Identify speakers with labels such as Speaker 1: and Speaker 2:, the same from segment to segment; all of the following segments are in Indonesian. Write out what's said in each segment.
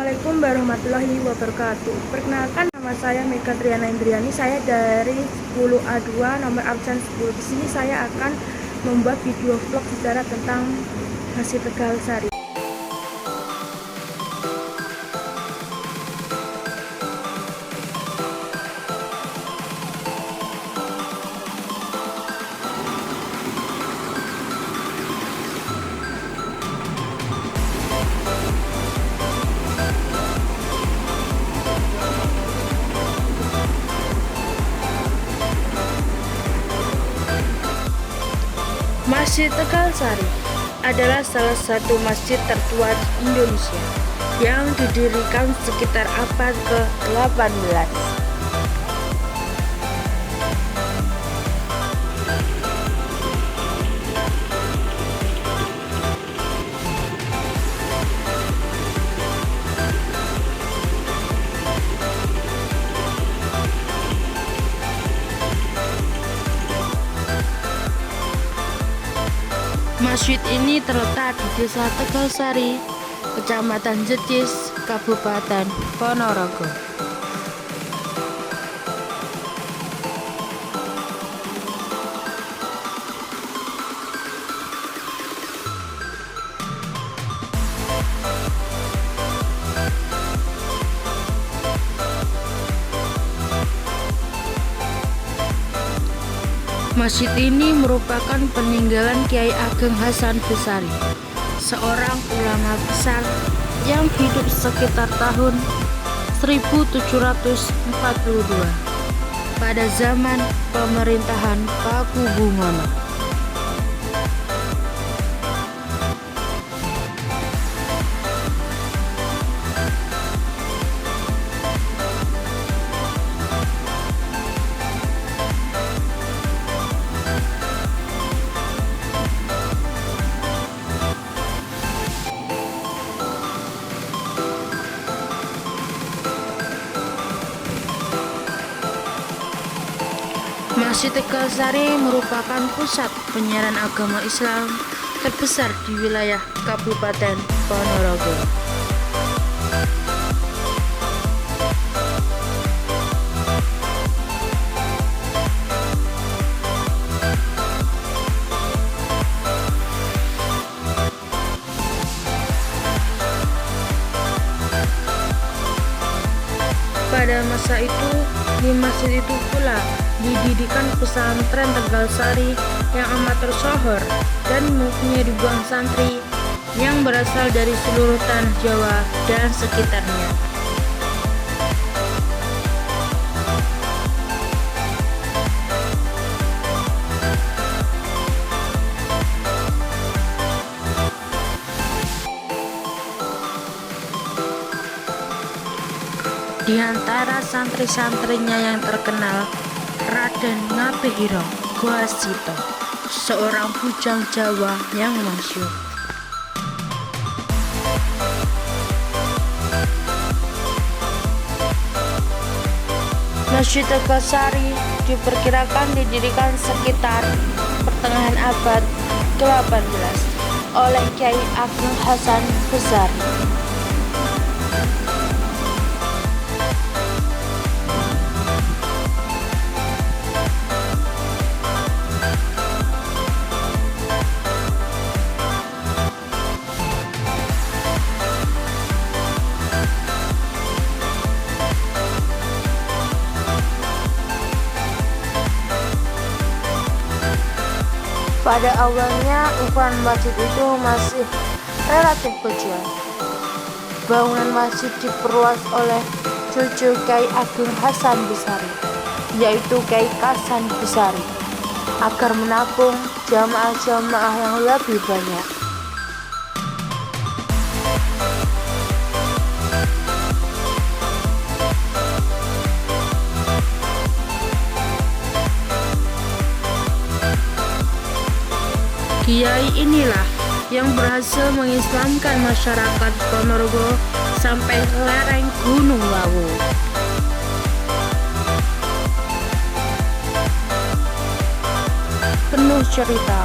Speaker 1: Assalamualaikum warahmatullahi wabarakatuh. Perkenalkan, nama saya Mega Triana Indriani. Saya dari 10A2 nomor absen 10. Di sini saya akan membuat video vlog bicara tentang Masjid Tegal Sari. Masjid Tegal Sari adalah salah satu masjid tertua di Indonesia yang didirikan sekitar abad ke-18. Masjid ini terletak di Desa Tegal Sari, Kecamatan Jetis, Kabupaten Ponorogo. Masjid ini merupakan peninggalan Kiai Ageng Hasan Besari, seorang ulama besar yang hidup sekitar tahun 1742 pada zaman pemerintahan Pakubuwono. Masjid Tegal Sari merupakan pusat penyiaran agama Islam terbesar di wilayah Kabupaten Ponorogo. Pada masa itu, di masjid itu pula didirikan pesantren Tegal Sari yang amat tersohor dan mempunyai ribuan santri yang berasal dari seluruh tanah Jawa dan sekitarnya. Di antara santri-santrinya yang terkenal, Raden Ngabehiro Goasito, seorang bujang Jawa yang masyhur. Masjid Tegal Sari diperkirakan didirikan sekitar pertengahan abad ke-18 oleh Kiai Ageng Hasan Besari. Pada awalnya ukuran masjid itu masih relatif kecil. Bangunan masjid diperluas oleh cucu Kiai Ageng Hasan Besari, yaitu Kiai Kasan Besari, agar menampung jamaah-jamaah yang lebih banyak. Kiai inilah yang berhasil mengislamkan masyarakat Ponorogo sampai lereng Gunung Lawu. Penuh cerita,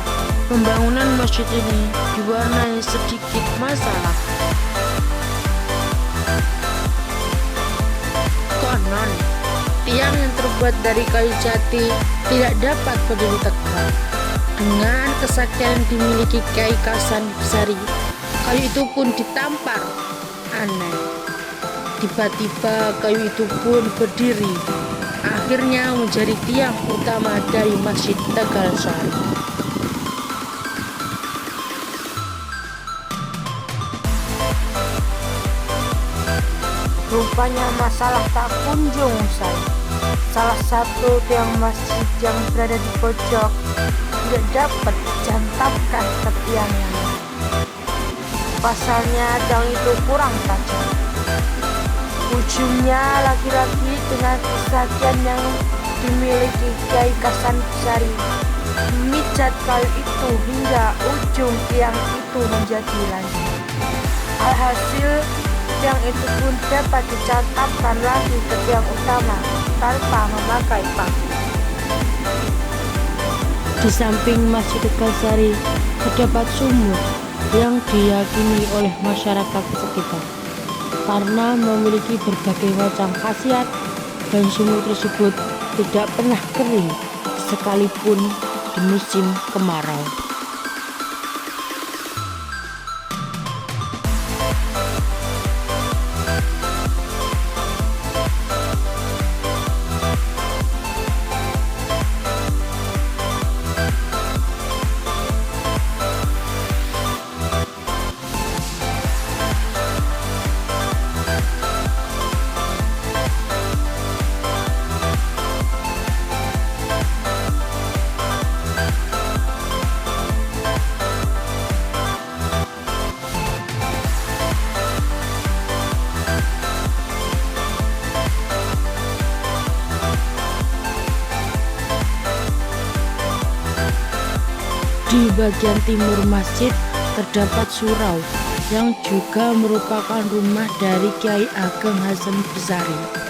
Speaker 1: pembangunan masjid ini diwarnai sedikit masalah. tiang yang terbuat dari kayu jati tidak dapat berdiri tegak. Dengan kesaktian yang dimiliki Kyai Kasan Besari, kayu itu pun ditampar. Aneh, tiba-tiba kayu itu pun berdiri, akhirnya menjadi tiang utama dari Masjid Tegal Sari. Rupanya masalah tak kunjung usai. Salah satu tiang masjid yang berada di pojok tidak dapat dijantapkan ke tiang yang lain. Pasalnya tiang itu kurang tajam. Ujungnya laki-laki dengan kesaktian yang dimiliki Kyai Kasan Besari memijat kayu itu hingga ujung tiang itu menjadi lanjut. Alhasil tiang itu pun dapat dicantapkan lagi ke tiang utama tanpa memakai paku. Di samping Masjid Tegal Sari terdapat sumur yang diyakini oleh masyarakat sekitar karena memiliki berbagai macam khasiat, dan sumur tersebut tidak pernah kering sekalipun di musim kemarau. Di bagian timur masjid terdapat surau yang juga merupakan rumah dari Kyai Ageng Hasan Besari.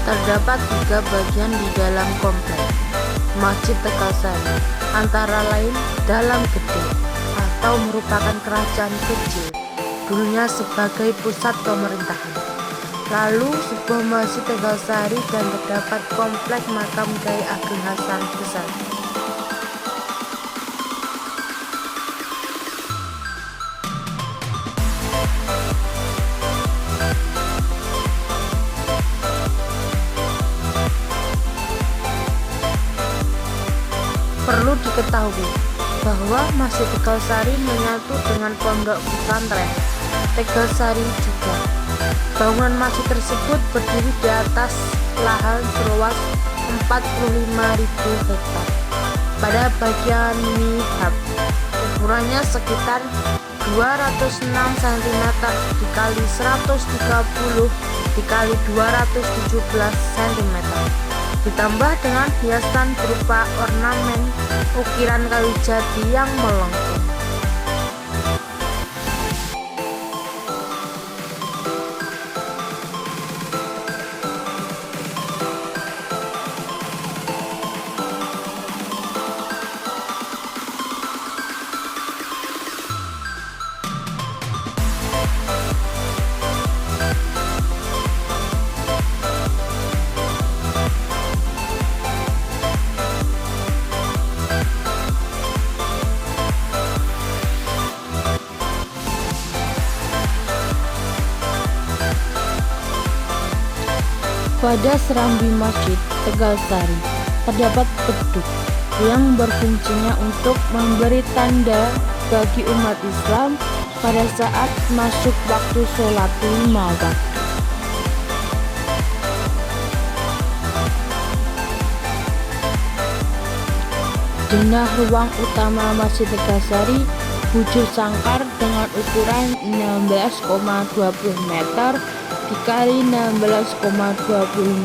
Speaker 1: Terdapat 3 bagian di dalam komplek Masjid Tegal Sari, antara lain dalam gede atau merupakan kerajaan kecil dulunya sebagai pusat pemerintahan. Lalu sebuah Masjid Tegal Sari dan terdapat komplek makam Kyai Ageng Hasan Besari. Perlu diketahui bahwa Masjid Tegal Sari menyatu dengan pondok pesantren Tegal Sari juga. Bangunan masjid tersebut berdiri di atas lahan seluas 45.000 hektar. Pada bagian mihrab ukurannya sekitar 206 cm dikali 130 dikali 217 cm, ditambah dengan hiasan berupa ornamen ukiran kayu jati yang melengkung. Pada serambi Masjid Tegalsari terdapat beduk yang berfungsinya untuk memberi tanda bagi umat Islam pada saat masuk waktu sholat 5 waktu. Denah ruang utama Masjid Tegalsari bujur sangkar dengan ukuran 16,20 meter dikali 16,25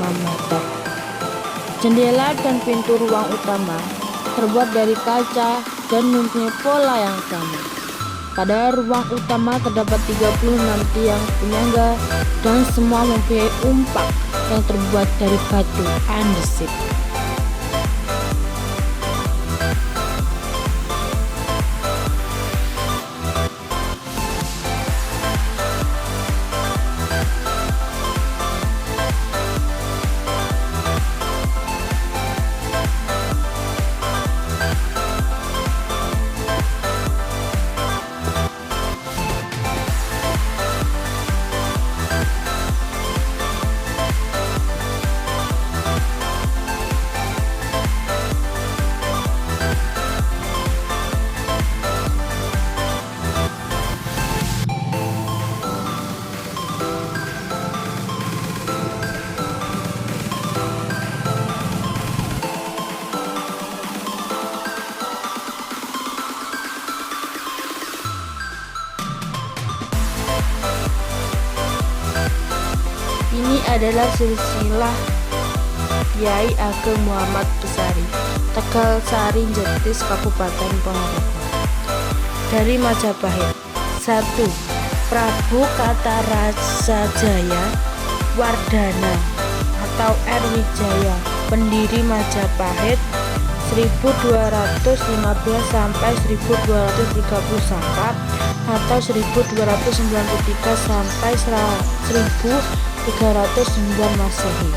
Speaker 1: meter. Jendela dan pintu ruang utama terbuat dari kaca dan mempunyai pola yang sama. Pada ruang utama terdapat 36 tiang penyangga dan semua mempunyai umpak yang terbuat dari batu andesit. Ini adalah silsilah Kiai Ageng Muhammad Besari, Tegalsari Jetis, Kabupaten Ponorogo. Dari Majapahit. 1. Prabu Katarasajaya Wardana atau R. Wijaya, pendiri Majapahit 1215 sampai 1230 Saka atau 1293 sampai 1309 Masehi.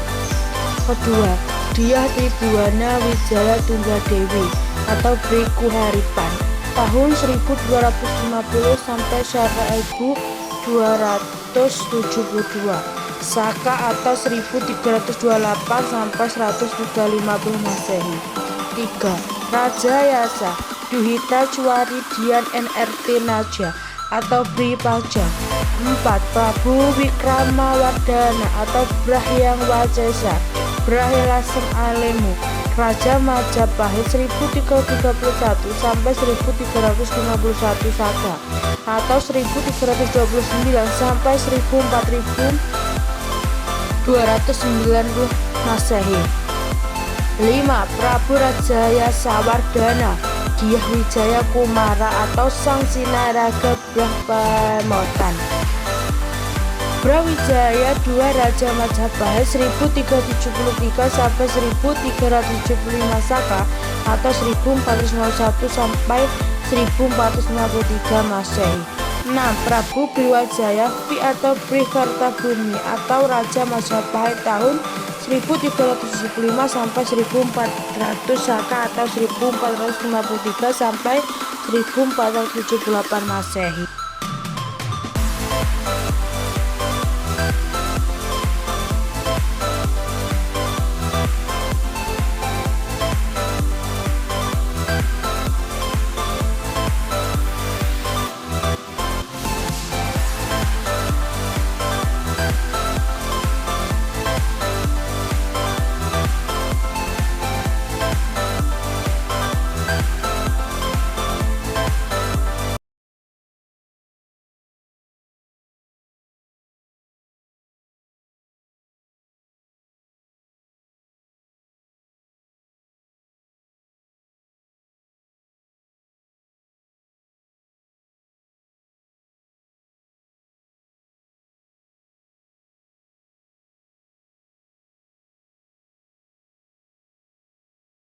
Speaker 1: Kedua, Dyah Tribuana Wijaya Tunggadewi atau Bri Kuharipan tahun 1250 sampai 1272 Saka atau 1328 sampai 1350 Masehi. 3. Raja Yasa Duhita Cuari Dian NRT Naja atau Bri Pajang. 4. Prabu Wikramawardhana atau Brahyang Wacesa Brahyalasem Alemu, Raja Majapahit 1331 sampai 1351 Saka atau 1329 sampai 1490 Masehi. 5. Prabu Rajayasa Wardana Dyah Wijaya Kumara atau Sang Sinaraga Brahpamotan. Brawijaya II Raja Majapahit 1373 sampai 1375 Saka atau 1401 sampai 1453 Masehi. 6. Prabu Briwijaya V atau Bri Kartabumi atau Raja Majapahit tahun 1375 sampai 1400 Saka atau 1453 sampai 1478 Masehi.